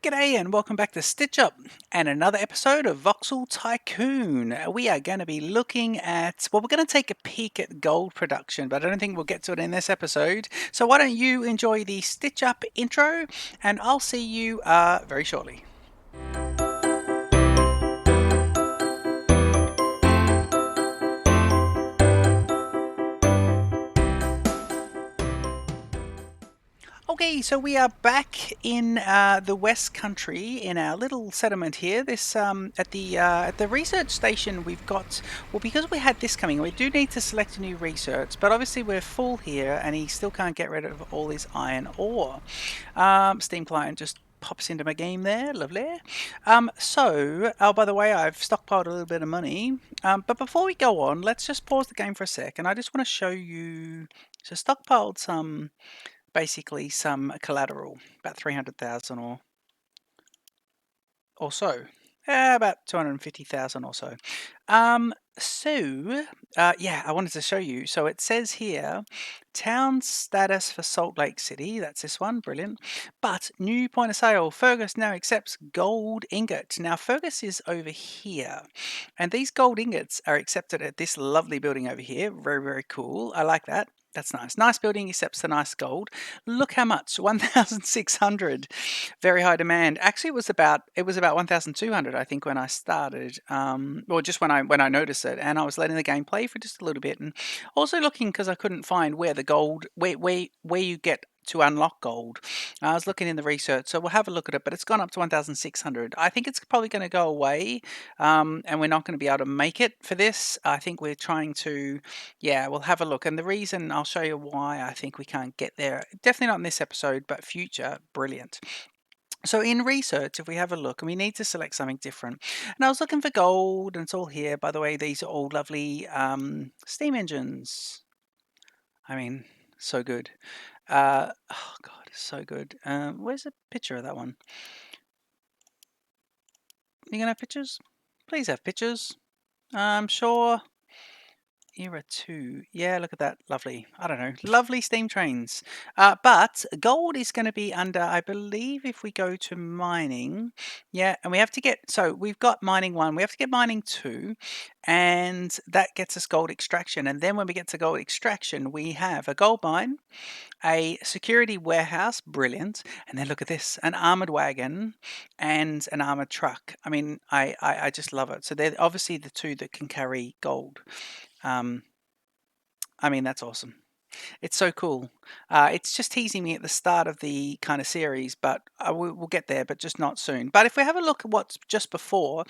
G'day and welcome back to Stitch Up and another episode of Voxel Tycoon. We are going to be looking at, well, we're going to take a peek at gold production, but I don't think we'll get to it in this episode. So why don't you enjoy the Stitch Up intro and I'll see you very shortly. Okay, so we are back in the West Country in our little settlement here. This at the research station we've got. Well, because we had this coming, we do need to select a new research, but obviously we're full here, and he still can't get rid of all his iron ore. Steam client just pops into my game there, lovely. Oh, by the way, I've stockpiled a little bit of money. But before we go on, let's just pause the game for a sec, and I just want to show you. So stockpiled some. Basically some collateral, about 300,000 or so. About 250,000 or so. Yeah, I wanted to show you. So it says here, town status for Salt Lake City. That's this one, brilliant. But new point of sale, Fergus now accepts gold ingot. Now Fergus is over here, and these gold ingots are accepted at this lovely building over here. Very, very cool. I like that. That's nice. Nice building accepts the nice gold. Look how much, 1,600. Very high demand. Actually, it was about 1,200, I think, when I started, or just when I noticed it, and I was letting the game play for just a little bit, and also looking because I couldn't find where the gold, where you get to unlock gold. I was looking in the research, so we'll have a look at it, but it's gone up to 1,600. I think it's probably going to go away, and we're not going to be able to make it for this. I think we're trying to, yeah, we'll have a look. And the reason, I'll show you why I think we can't get there, definitely not in this episode, but future, brilliant. So in research, if we have a look, and we need to select something different, and I was looking for gold, and it's all here. By the way, these are all lovely steam engines. I mean, so good. Oh God, so good. Where's a picture of that one? You gonna have pictures? Please have pictures. I'm sure. Era 2. Yeah, look at that. Lovely. I don't know. Lovely steam trains. But gold is going to be under, I believe, if we go to mining. Yeah, and we have to get, so we've got mining 1. We have to get mining 2. And that gets us gold extraction. And then when we get to gold extraction, we have a gold mine, a security warehouse, brilliant. And then look at this, an armored wagon and an armored truck. I mean, I just love it. So they're obviously the two that can carry gold. I mean, that's awesome. It's so cool. It's just teasing me at the start of the kind of series, but we'll get there, but just not soon. But if we have a look at what's just before,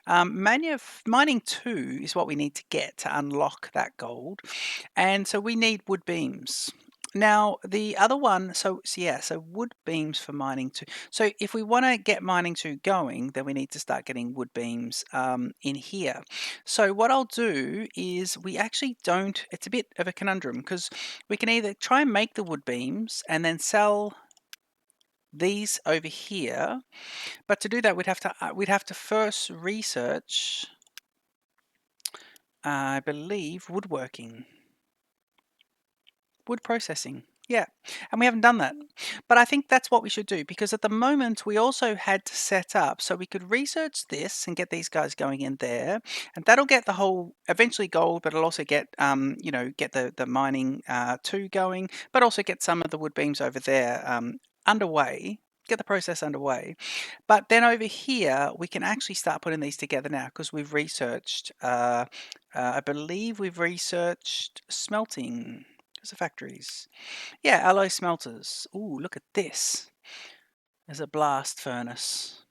mining 2 is what we need to get to unlock that gold. And so we need wood beams. Now, the other one, so wood beams for mining 2. So if we want to get mining 2 going, then we need to start getting wood beams in here. So what I'll do is we actually don't, it's a bit of a conundrum because we can either try and make the wood beams and then sell these over here, but to do that we'd have to first research, I believe, woodworking. Wood processing. Yeah, and we haven't done that. But I think that's what we should do because at the moment we also had to set up so we could research this and get these guys going in there, and that'll get the whole eventually gold, but it'll also get get the mining 2 going, but also get some of the wood beams over there underway. Get the process underway, but then over here we can actually start putting these together now because we've researched. I believe we've researched smelting. The factories. Yeah, alloy smelters. Ooh, look at this. There's a blast furnace.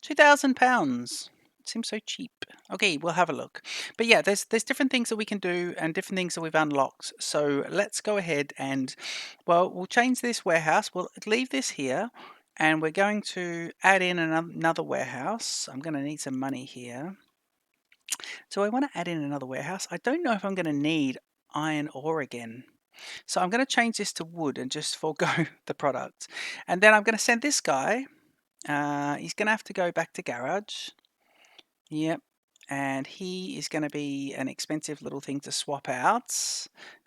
£2,000. It seems so cheap. Okay, we'll have a look. But yeah, there's different things that we can do and different things that we've unlocked. So let's go ahead and, well, we'll change this warehouse. We'll leave this here. And we're going to add in another warehouse. I'm going to need some money here. So I want to add in another warehouse. I don't know if I'm going to need iron ore again. So I'm going to change this to wood and just forego the product. And then I'm going to send this guy. He's going to have to go back to garage. Yep. And he is going to be an expensive little thing to swap out.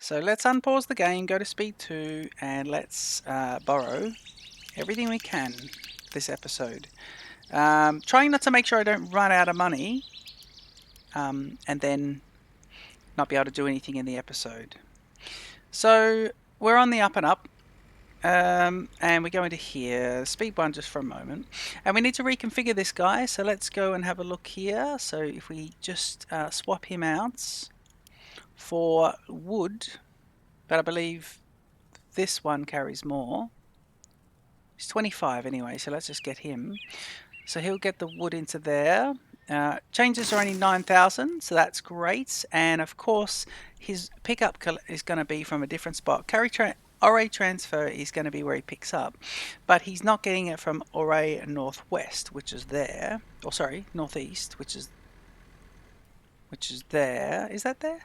So let's unpause the game, go to speed 2, and let's borrow everything we can. this episode. Trying not to make sure I don't run out of money and then not be able to do anything in the episode. So we're on the up and up. And we go into here, speed 1 just for a moment, and we need to reconfigure this guy, so let's go and have a look here. So if we just swap him out for wood, but I believe this one carries more. He's 25 anyway, so let's just get him. So he'll get the wood into there. Changes are only 9,000, so that's great. And of course, his pickup is going to be from a different spot. Ore transfer is going to be where he picks up, but he's not getting it from Ore Northwest, which is there. Or sorry, Northeast, which is there. Is that there?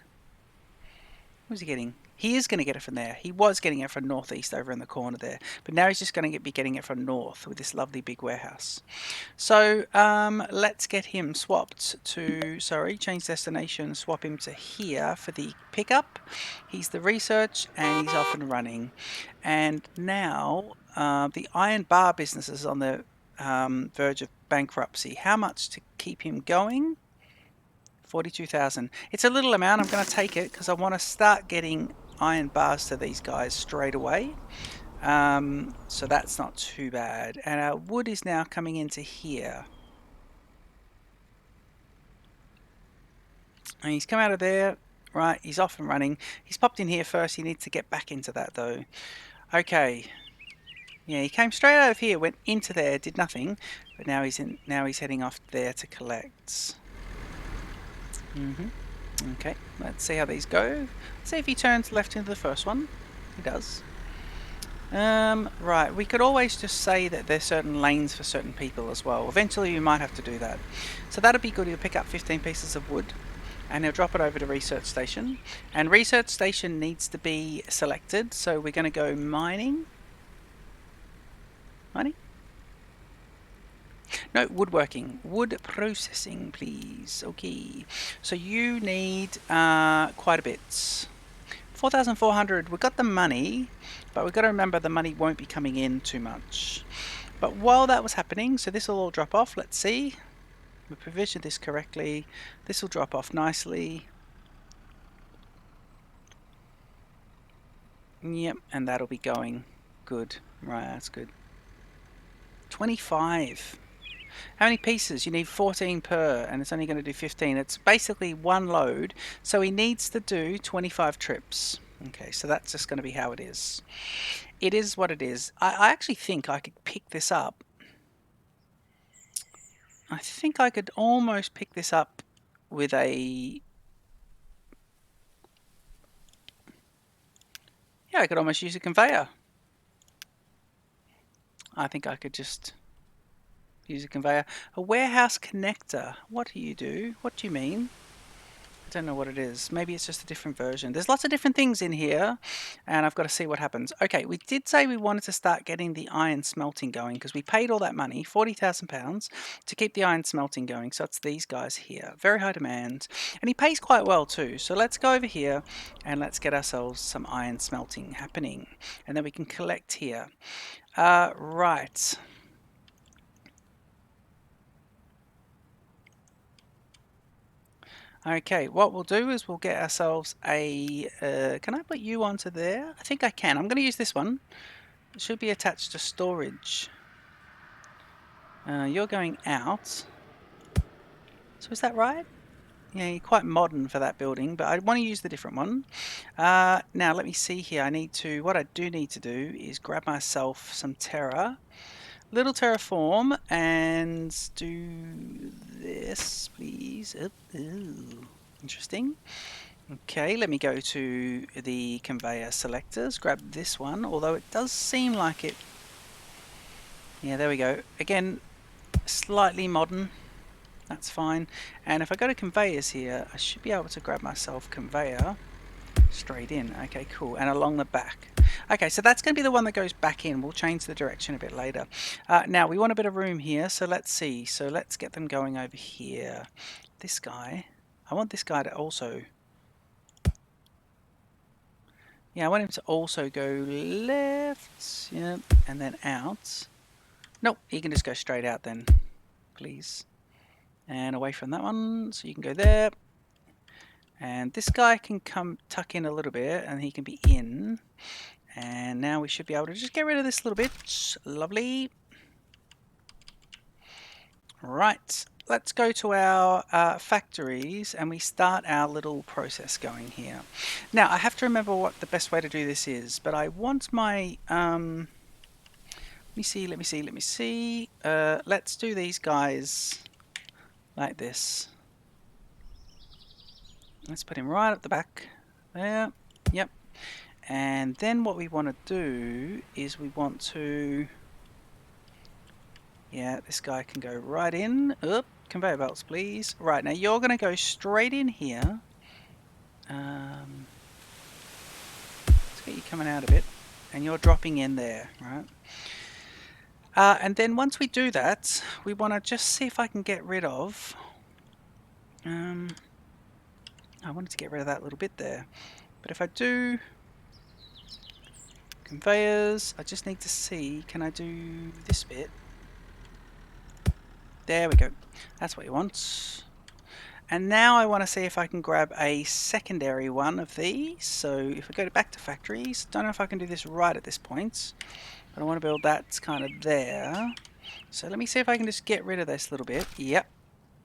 Who's he getting? He is going to get it from there. He was getting it from Northeast over in the corner there, but now he's just going to be getting it from North with this lovely big warehouse. So let's get him swapped to, change destination, swap him to here for the pickup. He's the research and he's off and running. And now the iron bar business is on the verge of bankruptcy. How much to keep him going? 42,000. It's a little amount. I'm going to take it because I want to start getting iron bars to these guys straight away. So that's not too bad. And our wood is now coming into here. And he's come out of there. Right, he's off and running. He's popped in here first. He needs to get back into that though. Okay. Yeah, he came straight out of here, went into there, did nothing. But now he's heading off there to collect. Okay, let's see how these go. Let's see if he turns left into the first one. He does. Right, we could always just say that there's certain lanes for certain people as well. Eventually you might have to do that. So that'd be good. He'll pick up 15 pieces of wood and he'll drop it over to Research Station. And Research Station needs to be selected. So we're going to go mining. Mining? No, woodworking. Wood processing, please. Okay. So you need quite a bit. 4,400. We've got the money, but we've got to remember the money won't be coming in too much. But while that was happening, so this will all drop off. Let's see. We provisioned this correctly. This will drop off nicely. Yep, and that'll be going. Good. Right, that's good. 25. How many pieces? You need 14 per, and it's only going to do 15. It's basically one load, so he needs to do 25 trips. Okay, so that's just going to be how it is. It is what it is. I actually think I could pick this up. I think I could almost pick this up with a... Yeah, I could almost use a conveyor. I think I could just... use a conveyor. A warehouse connector. What do you do? What do you mean? I don't know what it is. Maybe it's just a different version. There's lots of different things in here, and I've got to see what happens. Okay, we did say we wanted to start getting the iron smelting going because we paid all that money, £40,000, to keep the iron smelting going. So it's these guys here. Very high demand. And he pays quite well too. So let's go over here and let's get ourselves some iron smelting happening. And then we can collect here. Right. Okay, what we'll do is we'll get ourselves a... can I put you onto there? I think I can. I'm going to use this one. It should be attached to storage. You're going out. So is that right? Yeah, you're quite modern for that building, but I want to use the different one. Now, let me see here. What I do need to do is grab myself some terra. Little terraform and do this, please. Ooh, interesting. Okay, let me go to the conveyor selectors, grab this one, although it does seem like it... Yeah, there we go. Again, slightly modern. That's fine. And if I go to conveyors here, I should be able to grab myself conveyor straight in. Okay, cool. And along the back. Okay, so that's going to be the one that goes back in. We'll change the direction a bit later. Now, we want a bit of room here, so let's see. So let's get them going over here. This guy, I want this guy to also... Yeah, I want him to also go left, yep, and then out. Nope, you can just go straight out then, please. And away from that one, so you can go there. And this guy can come tuck in a little bit, and he can be in. And now we should be able to just get rid of this little bit. Lovely. Right, let's go to our factories and we start our little process going here. Now, I have to remember what the best way to do this is, but I want my... let me see. Let's do these guys like this. Let's put him right at the back. There. Yep. And then what we want to do is we want to... Yeah, this guy can go right in. Oop, conveyor belts, please. Right, now you're going to go straight in here. Let's get you coming out a bit. And you're dropping in there, right? And then once we do that, we want to just see if I can get rid of... I wanted to get rid of that little bit there. But if I do... Conveyors, I just need to see, can I do this bit? There we go. That's what you want. And now I want to see if I can grab a secondary one of these. So if we go back to factories, don't know if I can do this right at this point, but I want to build that kind of there. So let me see if I can just get rid of this little bit. Yep.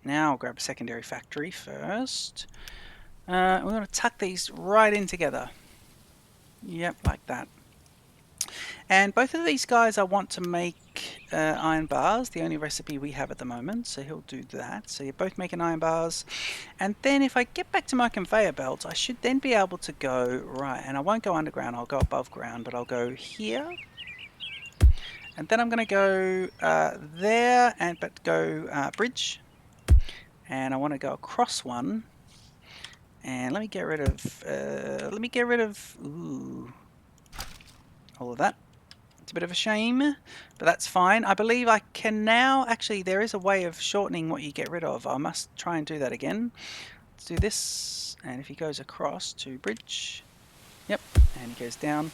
Now I'll grab a secondary factory first. We're going to tuck these right in together. Yep, like that. And both of these guys I want to make iron bars, the only recipe we have at the moment, so he'll do that. So you're both making iron bars. And then if I get back to my conveyor belts, I should then be able to go, right, and I won't go underground, I'll go above ground, but I'll go here. And then I'm going to go there, but go bridge. And I want to go across one. And let me get rid of, ooh, all of that. It's a bit of a shame, but that's fine. I believe I can now, actually there is a way of shortening what you get rid of. I must try and do that again. Let's do this, and if he goes across to bridge, yep, and he goes down,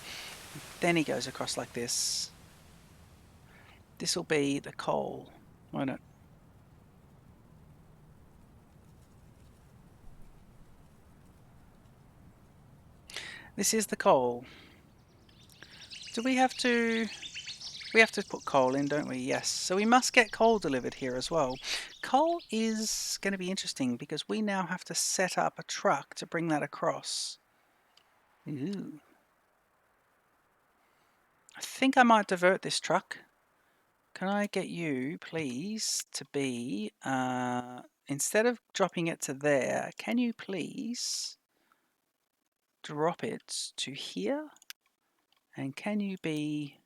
then he goes across like this. This will be the coal, won't it? This is the coal. Do we have to... We have to put coal in, don't we? Yes. So we must get coal delivered here as well. Coal is going to be interesting because we now have to set up a truck to bring that across. Ooh. I think I might divert this truck. Can I get you, please, to be... instead of dropping it to there, can you please drop it to here? And can you be...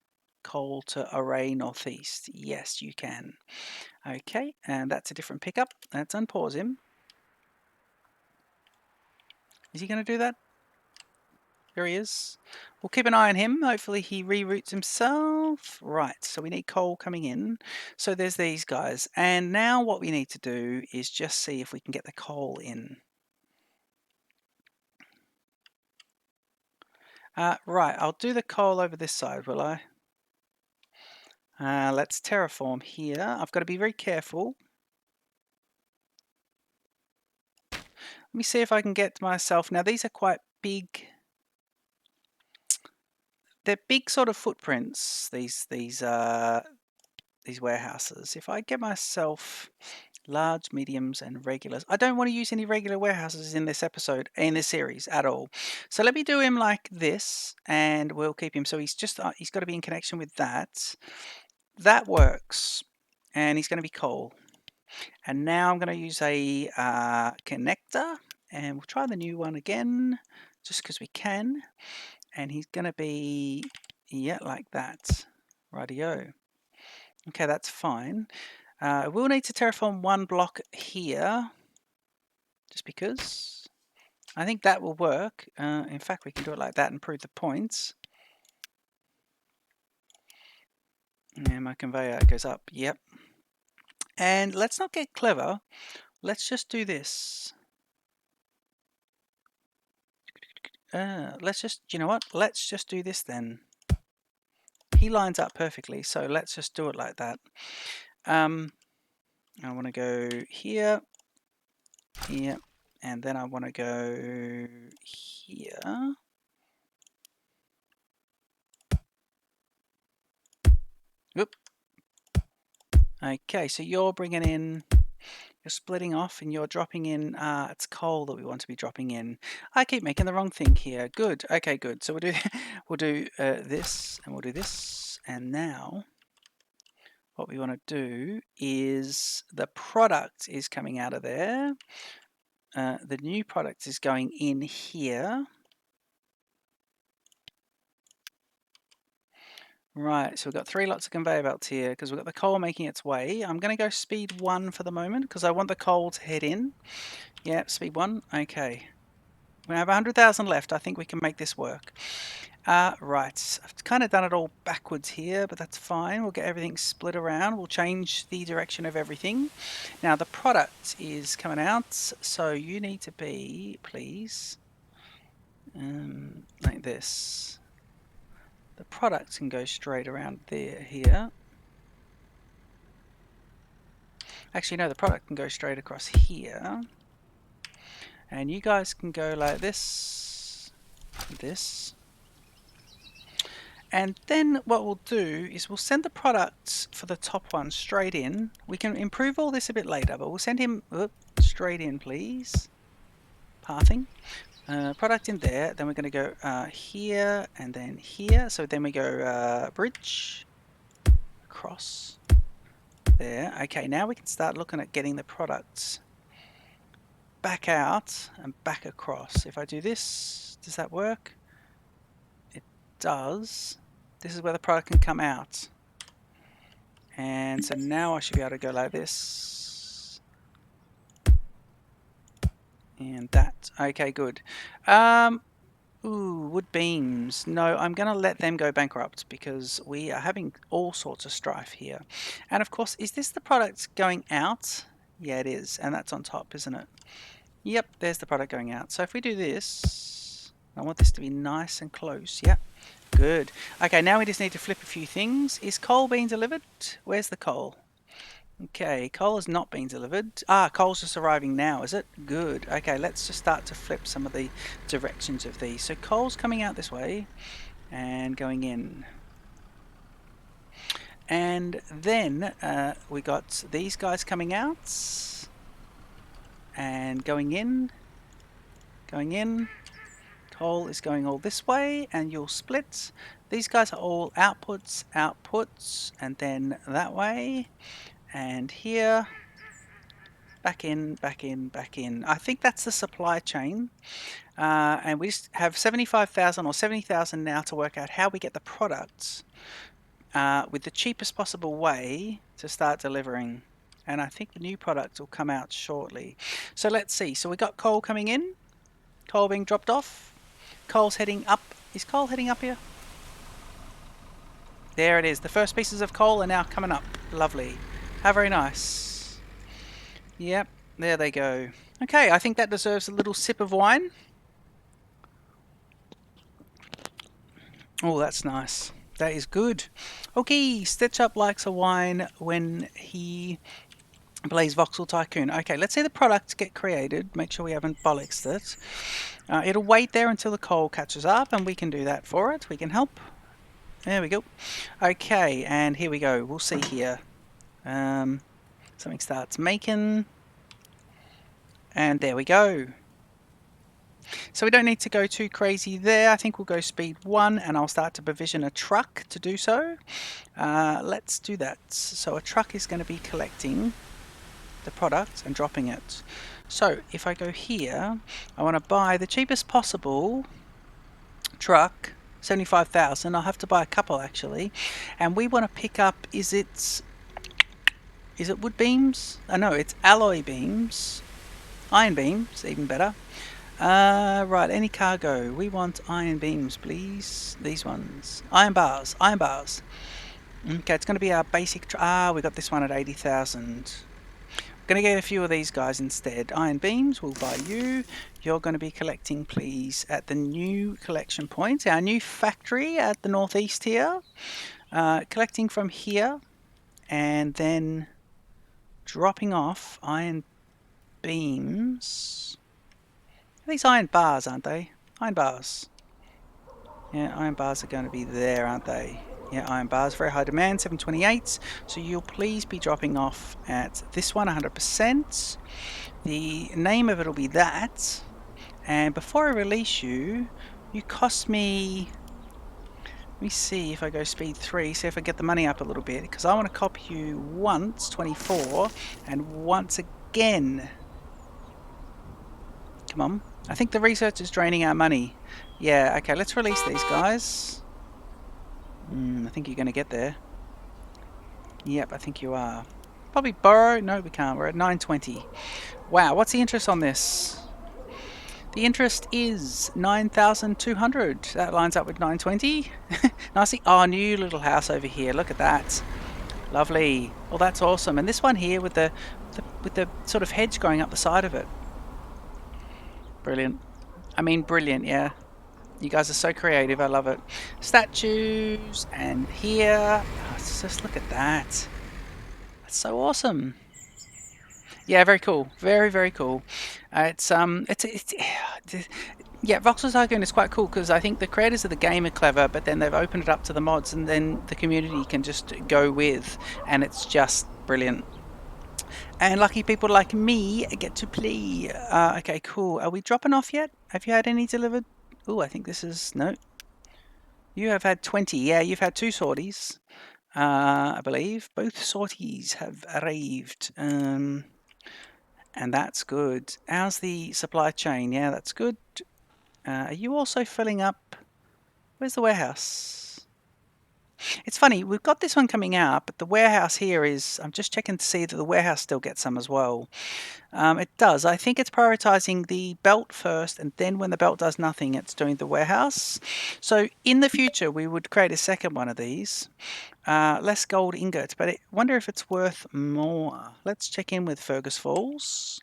coal to array northeast? Yes, you can. Okay, and that's a different pickup. Let's unpause him. Is he going to do that? There he is. We'll keep an eye on him. Hopefully he reroutes himself. Right, so we need coal coming in. So there's these guys. And now what we need to do is just see if we can get the coal in. Right, I'll do the coal over this side, will I? Let's terraform here. I've got to be very careful. Let me see if I can get myself... Now these are quite big... They're big sort of footprints, these warehouses. If I get myself large, mediums, and regulars... I don't want to use any regular warehouses in this episode, in this series at all. So let me do him like this, and we'll keep him. So he's just he's got to be in connection with that. That works, and he's going to be coal. And now I'm going to use a connector, and we'll try the new one again, just because we can. And he's going to be, yeah, like that. Rightio. Okay, that's fine. We'll need to terraform one block here, just because. I think that will work. In fact, we can do it like that and improve the points. And my conveyor goes up. Yep. And let's not get clever. Let's just do this. Let's just, you know what? Let's just do this then. he lines up perfectly, so let's just do it like that. I want to go here, here, and then I want to go here. Oop. Okay, so you're bringing in, you're splitting off and you're dropping in, it's coal that we want to be dropping in. I keep making the wrong thing here. Good. Okay, good. So we'll do this, and we'll do this, and now what we want to do is the product is coming out of there. The new product is going in here. Right, so we've got 3 lots of conveyor belts here because we've got the coal making its way. I'm going to go speed 1 for the moment because I want the coal to head in. Yeah, speed 1. Okay. We have 100,000 left. I think we can make this work. Right, I've kind of done it all backwards here, but that's fine. We'll get everything split around. We'll change the direction of everything. Now, the product is coming out, so you need to be, please, like this. The product can go straight around there, here. Actually, no, the product can go straight across here. And you guys can go like this, this. And then what we'll do is we'll send the products for the top one straight in. We can improve all this a bit later, but we'll send him straight in, please. Pathing. Product in there, then we're going to go here and then here. So then we go bridge across there. Okay, now we can start looking at getting the products back out and back across. If I do this, does that work? It does. This is where the product can come out. And so now I should be able to go like this. And that. Okay, good. Ooh, wood beams. No, I'm going to let them go bankrupt because we are having all sorts of strife here. And of course, is this the product going out? Yeah, it is. And that's on top, isn't it? Yep, there's the product going out. So if we do this, I want this to be nice and close. Yep, good. Okay, now we just need to flip a few things. Is coal being delivered? Where's the coal? Okay, coal has not been delivered. Coal's just arriving now, is it? Good. Okay, let's just start to flip some of the directions of these. So coal's coming out this way and going in. And then we got these guys coming out and going in. Going in. Coal is going all this way and you'll split. These guys are all outputs, outputs, and then that way. And here, back in, back in, back in. I think that's the supply chain. And we just have 75,000 or 70,000 now to work out how we get the products with the cheapest possible way to start delivering. And I think the new product will come out shortly. So let's see. So we got coal coming in. Coal being dropped off. Coal's heading up. Is coal heading up here? There it is. The first pieces of coal are now coming up. Lovely. How very nice. Yep, there they go. Okay, I think that deserves a little sip of wine. Oh, that's nice. That is good. Okay, StitchUp likes a wine when he plays Voxel Tycoon. Okay, let's see the products get created. Make sure we haven't bollocksed it. It'll wait there until the coal catches up, and we can do that for it. We can help. There we go. Okay, and here we go. We'll see here. Something starts making, and there we go. So we don't need to go too crazy there. I think we'll go speed 1 and I'll start to provision a truck to do so. Let's do that. So a truck is going to be collecting the product and dropping it. So if I go here, I want to buy the cheapest possible truck, 75,000. I'll have to buy a couple actually, and we want to pick up, is it wood beams? No, it's alloy beams. Iron beams, even better. Right, any cargo. We want iron beams, please. These ones. Iron bars. Iron bars. Okay, it's going to be our basic... we got this one at 80,000. Going to get a few of these guys instead. Iron beams, we'll buy you. You're going to be collecting, please, at the new collection point. Our new factory at the northeast here. collecting from here and then dropping off iron beams. These iron bars, aren't they? Iron bars. Yeah, iron bars are going to be there, aren't they? Yeah, iron bars, very high demand, 728. So you'll please be dropping off at this one, 100%. The name of it will be that. And before I release you, you cost me... Let me see if I go speed 3, see if I get the money up a little bit, because I want to copy you once, 24, and once again. Come on. I think the research is draining our money. Yeah, okay, let's release these guys. I think you're going to get there. Yep, I think you are. Probably borrow. No, we can't. We're at 920. Wow, what's the interest on this? The interest is 9,200. That lines up with 920. Nicely. Oh, new little house over here. Look at that. Lovely. Well, that's awesome. And this one here with the sort of hedge going up the side of it. Brilliant. I mean, brilliant, yeah. You guys are so creative. I love it. Statues and here. Oh, just look at that. That's so awesome. Yeah, very cool. Very, very cool. Yeah, Voxel Tycoon is quite cool because I think the creators of the game are clever, but then they've opened it up to the mods, and then the community can just go with, and it's just brilliant. And lucky people like me get to play. Okay, cool. Are we dropping off yet? Have you had any delivered? Oh, I think this is... No. You have had 20. Yeah, you've had 2 sorties, I believe. Both sorties have arrived. And that's good. How's the supply chain? Yeah, that's good. Are you also filling up? Where's the warehouse? It's funny, we've got this one coming out, but the warehouse here is... I'm just checking to see that the warehouse still gets some as well. It does. I think it's prioritizing the belt first, and then when the belt does nothing, it's doing the warehouse. So in the future, we would create a second one of these. Less gold ingots, but I wonder if it's worth more. Let's check in with Fergus Falls.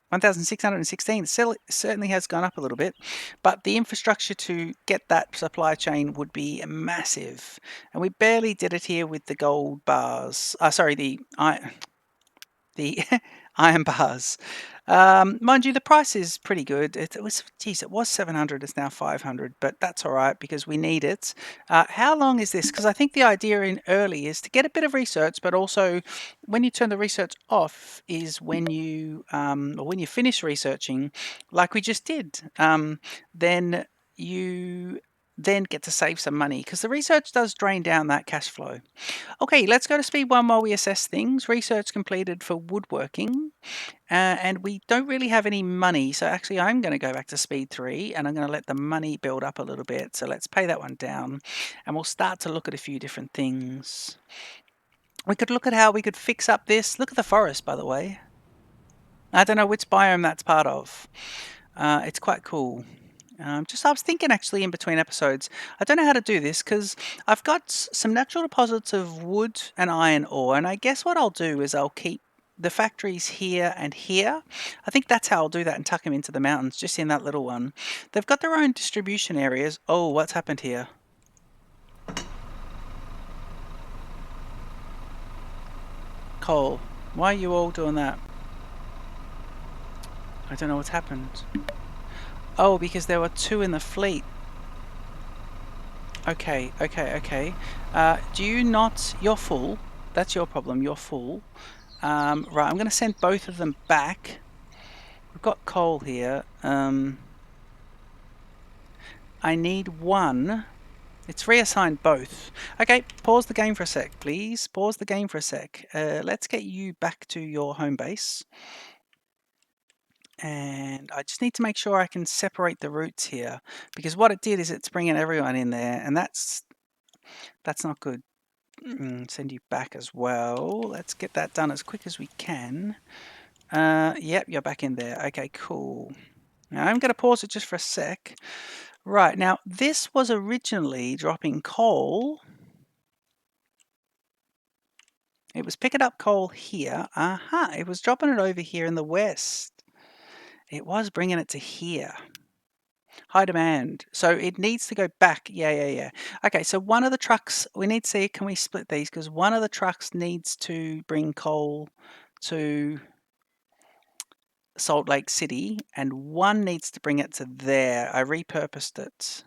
1,616. Certainly has gone up a little bit, but the infrastructure to get that supply chain would be massive, and we barely did it here with the gold bars. Sorry, the iron bars. Mind you, the price is pretty good. It was 700. It's now 500, but that's all right because we need it. How long is this? Because I think the idea in early is to get a bit of research, but also when you turn the research off is when you or when you finish researching, like we just did. Then you get to save some money because the research does drain down that cash flow. Okay, let's go to speed 1 while we assess things. Research completed for woodworking. And we don't really have any money, so actually I'm going to go back to speed 3 and I'm going to let the money build up a little bit. So let's pay that one down and we'll start to look at a few different things. We could look at how we could fix up this. Look at the forest, by the way. I don't know which biome that's part of. It's quite cool. I was thinking actually in between episodes, I don't know how to do this because I've got some natural deposits of wood and iron ore, and I guess what I'll do is I'll keep the factories here and here. I think that's how I'll do that and tuck them into the mountains, just in that little one. They've got their own distribution areas. Oh, what's happened here? Coal. Why are you all doing that? I don't know what's happened. Oh, because there were 2 in the fleet. Okay. Do you not... You're full. That's your problem. You're full. Right, I'm going to send both of them back. We've got coal here. I need 1. It's reassigned both. Okay, pause the game for a sec, please. Pause the game for a sec. Let's get you back to your home base. And I just need to make sure I can separate the routes here, because what it did is it's bringing everyone in there, and that's not good. Send you back as well. Let's get that done as quick as we can. Yep, you're back in there. Okay, cool. Now I'm going to pause it just for a sec. Right, now this was originally dropping coal. It was picking up coal here. Aha, it was dropping it over here in the west. It was bringing it to here. High demand. So it needs to go back. Yeah. Okay, so one of the trucks, we need to see, can we split these? Because one of the trucks needs to bring coal to Salt Lake City, and one needs to bring it to there. I repurposed it.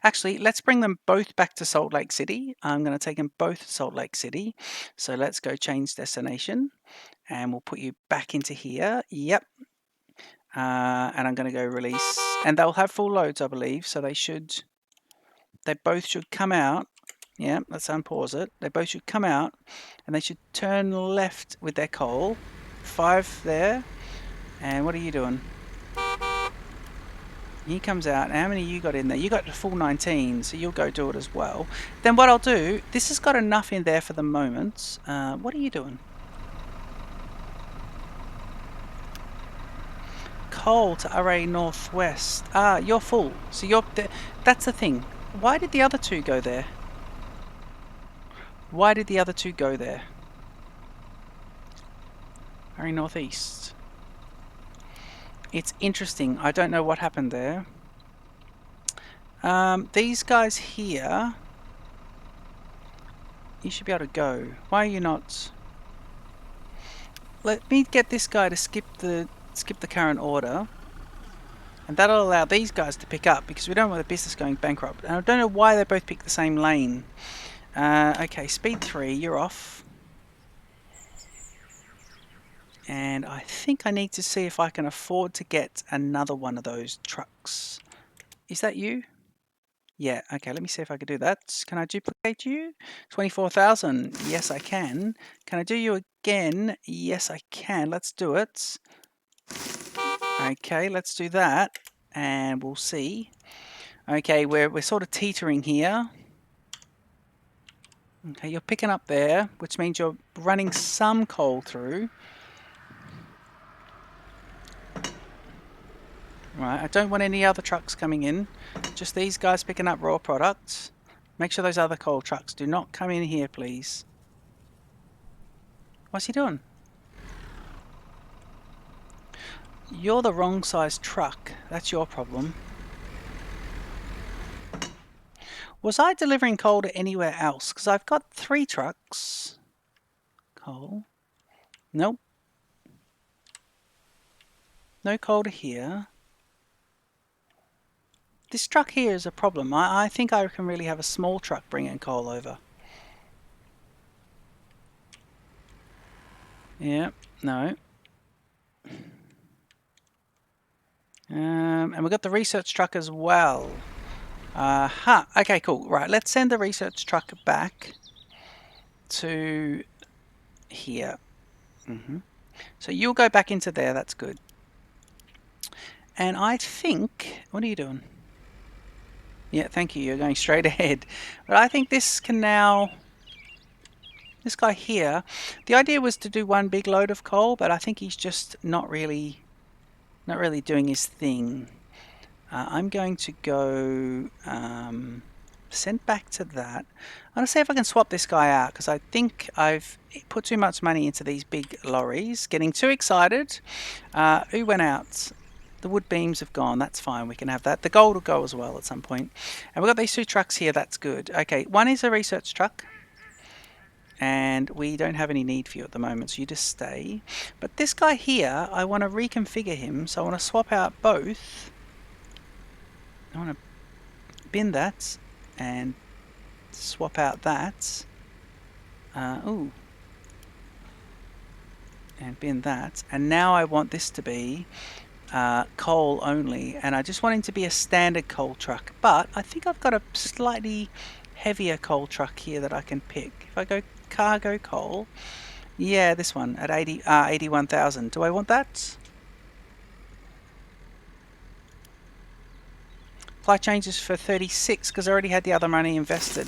Actually, let's bring them both back to Salt Lake City. I'm going to take them both to Salt Lake City. So let's go change destination, and we'll put you back into here. Yep. And I'm going to go release, and they'll have full loads, I believe. So they both should come out. Yeah, let's unpause it. They both should come out, and they should turn left with their coal. 5 there. And what are you doing? He comes out. How many you got in there? You got the full 19, so you'll go do it as well. Then what I'll do, this has got enough in there for the moment. What are you doing? Coal to Array Northwest. Ah, you're full. So you're that's the thing. Why did the other two go there? Why did the other two go there? Array Northeast. It's interesting. I don't know what happened there. These guys here, you should be able to go. Why are you not? Let me get this guy to skip the current order, and that'll allow these guys to pick up, because we don't want the business going bankrupt. And I don't know why they both picked the same lane. Okay, speed 3, you're off. And I think I need to see if I can afford to get another one of those trucks. Is that you? Yeah, okay, let me see if I can do that. Can I duplicate you? 24,000. Yes, I can. Can I do you again? Yes, I can. Let's do it. Okay, let's do that, and we'll see. Okay, we're sort of teetering here. Okay, you're picking up there, which means you're running some coal through. Right, I don't want any other trucks coming in. Just these guys picking up raw products. Make sure those other coal trucks do not come in here, please. What's he doing? You're the wrong size truck. That's your problem. Was I delivering coal to anywhere else? Because I've got 3 trucks. Coal. Nope. No coal to here. This truck here is a problem. I think I can really have a small truck bringing coal over. Yeah, no. And we've got the research truck as well. Okay, cool. Right, let's send the research truck back to here. So you'll go back into there, that's good. And I think, what are you doing? Yeah, thank you, you're going straight ahead. But I think this can now, this guy here, the idea was to do one big load of coal, but I think he's just not really doing his thing. I'm going to go send back to that. I'm going to see if I can swap this guy out, because I think I've put too much money into these big lorries. Getting too excited. Who went out? The wood beams have gone. That's fine. We can have that. The gold will go as well at some point. And we've got these 2 trucks here. That's good. Okay, one is a research truck. And we don't have any need for you at the moment, so you just stay. But this guy here, I want to reconfigure him. So I want to swap out both. I want to bin that and swap out that. Ooh. And bin that. And now I want this to be coal only. And I just want him to be a standard coal truck. But I think I've got a slightly heavier coal truck here that I can pick. If I go cargo coal. Yeah, this one at 81,000. Do I want that? Apply changes for 36 because I already had the other money invested.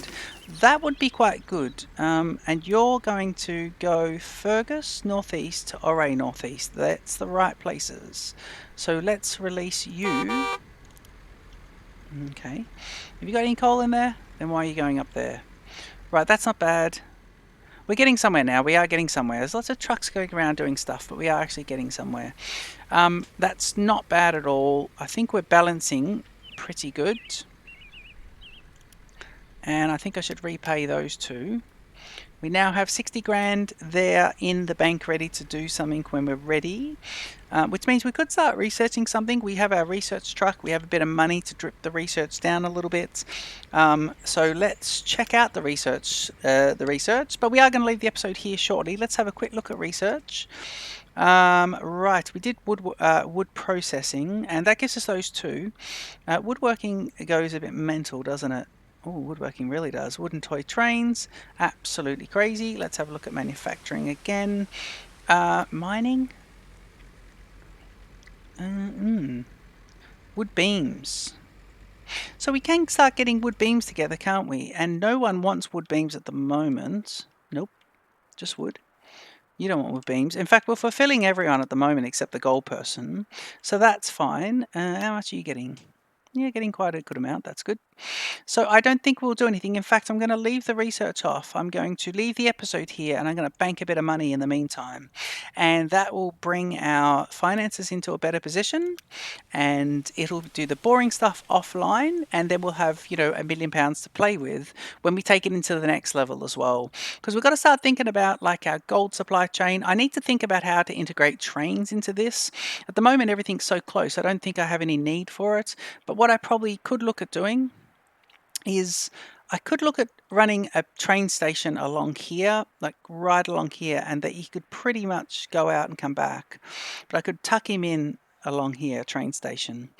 That would be quite good. And you're going to go Fergus Northeast to Oray Northeast. That's the right places. So let's release you. Okay. Have you got any coal in there? Then why are you going up there? Right, that's not bad. We're getting somewhere now. We are getting somewhere. There's lots of trucks going around doing stuff, but we are actually getting somewhere. That's not bad at all. I think we're balancing pretty good. And I think I should repay those two. We now have 60 grand there in the bank ready to do something when we're ready, which means we could start researching something. We have our research truck. We have a bit of money to drip the research down a little bit. So let's check out the research, but we are going to leave the episode here shortly. Let's have a quick look at research. Right, we did wood processing, and that gives us those two. Woodworking goes a bit mental, doesn't it? Oh, woodworking really does. Wooden toy trains, absolutely crazy. Let's have a look at manufacturing again. Mining. Wood beams. So we can start getting wood beams together, can't we? And no one wants wood beams at the moment. Nope, just wood. You don't want wood beams. In fact, we're fulfilling everyone at the moment except the gold person. So that's fine. How much are you getting? Yeah, getting quite a good amount. That's good. So I don't think we'll do anything. In fact, I'm going to leave the research off. I'm going to leave the episode here, and I'm going to bank a bit of money in the meantime. And that will bring our finances into a better position, and it'll do the boring stuff offline, and then we'll have, you know, £1 million to play with when we take it into the next level as well. Because we've got to start thinking about like our gold supply chain. I need to think about how to integrate trains into this. At the moment, everything's so close. I don't think I have any need for it. But what I probably could look at doing is I could look at running a train station along here, like right along here, and that he could pretty much go out and come back. But I could tuck him in along here, train station,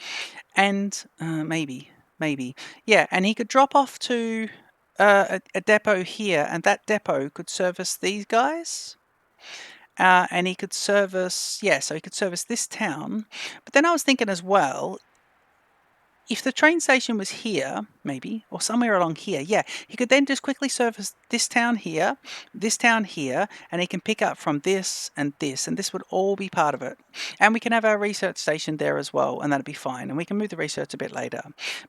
and maybe, yeah, and he could drop off to a depot here, and that depot could service these guys. And he could service, yeah, so he could service this town. But then I was thinking as well, if the train station was here, maybe, or somewhere along here, yeah, he could then just quickly service this town here, and he can pick up from this, and this would all be part of it. And we can have our research station there as well, and that'd be fine. And we can move the research a bit later.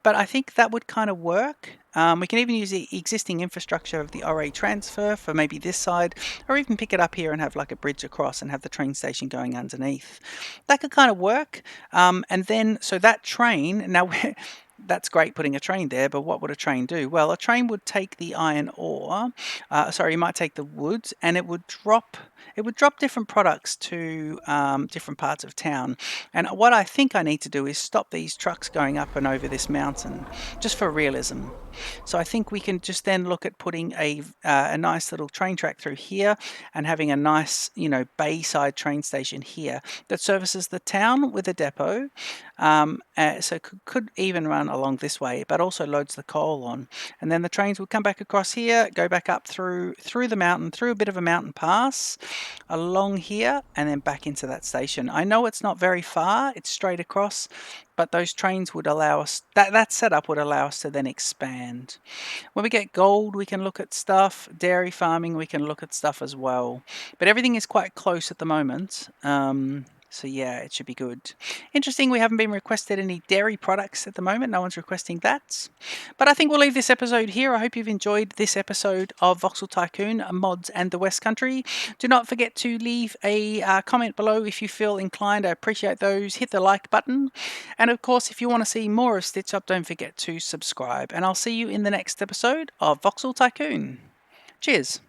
But I think that would kind of work. We can even use the existing infrastructure of the RA transfer for maybe this side, or even pick it up here and have like a bridge across and have the train station going underneath. That could kind of work. And then, so that train, now that's great putting a train there, but what would a train do? Well, a train would take the iron ore, it might take the wood, and it would drop different products to different parts of town. And what I think I need to do is stop these trucks going up and over this mountain, just for realism. So I think we can just then look at putting a nice little train track through here and having a nice, you know, bayside train station here that services the town with a depot. So could even run along this way, but also loads the coal on. And then the trains would come back across here, go back up through the mountain, through a bit of a mountain pass, along here, and then back into that station. I know it's not very far, it's straight across, but those trains would allow us, that setup would allow us to then expand. When we get gold, we can look at stuff. Dairy farming, we can look at stuff as well. But everything is quite close at the moment. So yeah, it should be good. Interesting, we haven't been requested any dairy products at the moment. No one's requesting that. But I think we'll leave this episode here. I hope you've enjoyed this episode of Voxel Tycoon, Mods and the West Country. Do not forget to leave a comment below if you feel inclined. I appreciate those. Hit the like button. And of course, if you want to see more of Stitch Up, don't forget to subscribe. And I'll see you in the next episode of Voxel Tycoon. Cheers.